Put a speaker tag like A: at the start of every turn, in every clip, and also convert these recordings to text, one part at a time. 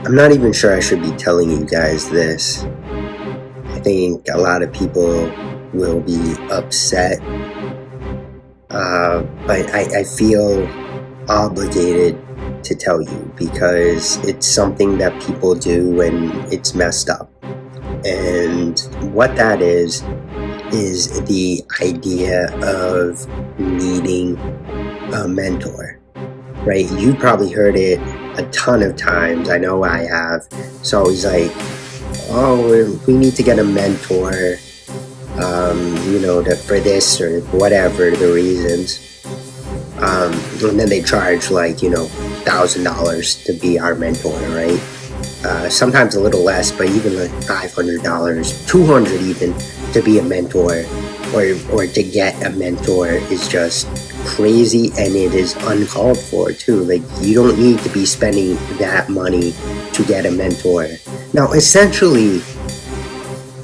A: I'm not even sure I should be telling you guys this. I think a lot of people will be upset, but I feel obligated to tell you because it's something that people do when it's messed up. And what that is the idea of needing a mentor, right? You've probably heard it a ton of times. I know I have. It's always like, oh, we need to get a mentor, for this or whatever the reasons. And then they charge like, $1,000 to be our mentor, right? Sometimes a little less, but even like $500, $200 even to be a mentor or to get a mentor is just crazy, and it is uncalled for too. Like, you don't need to be spending that money to get a mentor. Now, essentially,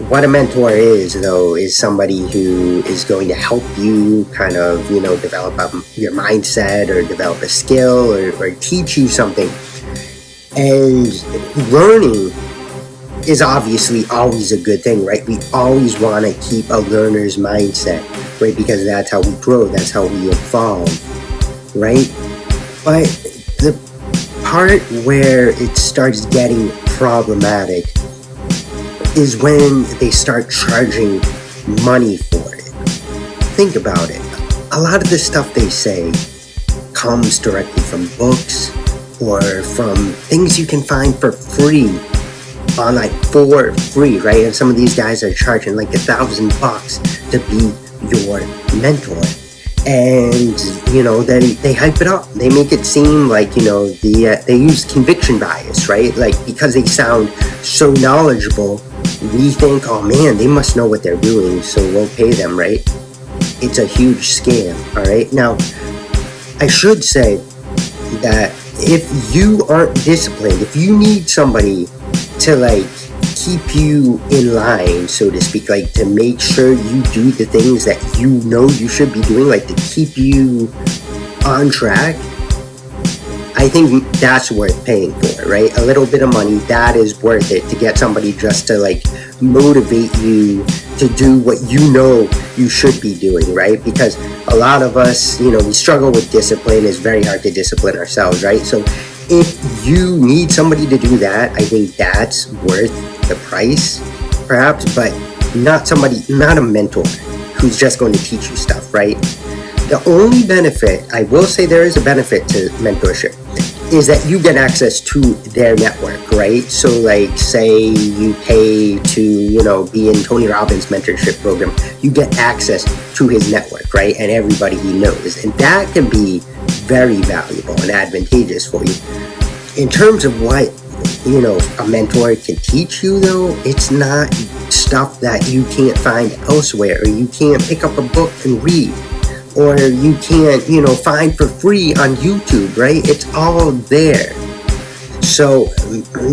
A: what a mentor is, though, is somebody who is going to help you kind of, develop your mindset or develop a skill or teach you something. And learning is obviously always a good thing, right? We always want to keep a learner's mindset, right? Because that's how we grow, that's how we evolve, right? But the part where it starts getting problematic is when they start charging money for it. Think about it. A lot of the stuff they say comes directly from books or from things you can find for free for free, right? And some of these guys are charging like $1,000 to be your mentor. And, they hype it up. They make it seem like, they use conviction bias, right? Like, because they sound so knowledgeable, we think, oh man, they must know what they're doing, so we'll pay them, right? It's a huge scam, all right? Now, I should say that if you aren't disciplined, if you need somebody to like keep you in line, so to speak, like to make sure you do the things that you should be doing, like to keep you on track, I think that's worth paying for, right? A little bit of money, that is worth it to get somebody just to like motivate you to do what you should be doing, right? Because a lot of us, we struggle with discipline. It's very hard to discipline ourselves, right? So if you need somebody to do that, I think that's worth the price, perhaps, but not a mentor who's just going to teach you stuff, right? The only benefit, I will say there is a benefit to mentorship, is that you get access to their network, right? So like, say you pay to, be in Tony Robbins' mentorship program, you get access to his network, right? And everybody he knows. And that can be very valuable and advantageous for you. In terms of what, a mentor can teach you, though, it's not stuff that you can't find elsewhere, or you can't pick up a book and read, or you can't, find for free on YouTube, right? It's all there. So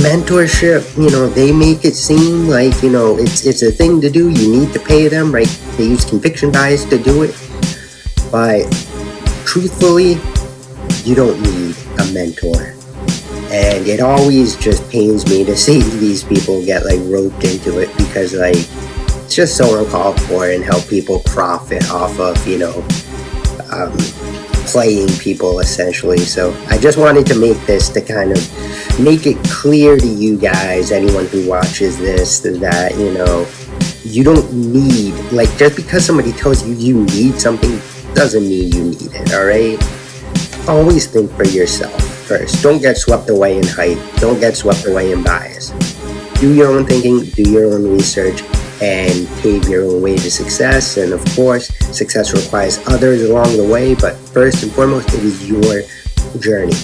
A: mentorship, they make it seem like, it's a thing to do. You need to pay them, right? They use conviction bias to do it. But truthfully, you don't need a mentor. And it always just pains me to see these people get like roped into it, because like it's just so uncalled for, and how people profit off of, playing people essentially. So I just wanted to make this to kind of make it clear to you guys, anyone who watches this, that, you don't need, like, just because somebody tells you you need something doesn't mean you need it, all right? Always think for yourself first. Don't get swept away in hype. Don't get swept away in bias. Do your own thinking, do your own research, and pave your own way to success. And of course, success requires others along the way, but first and foremost, it is your journey.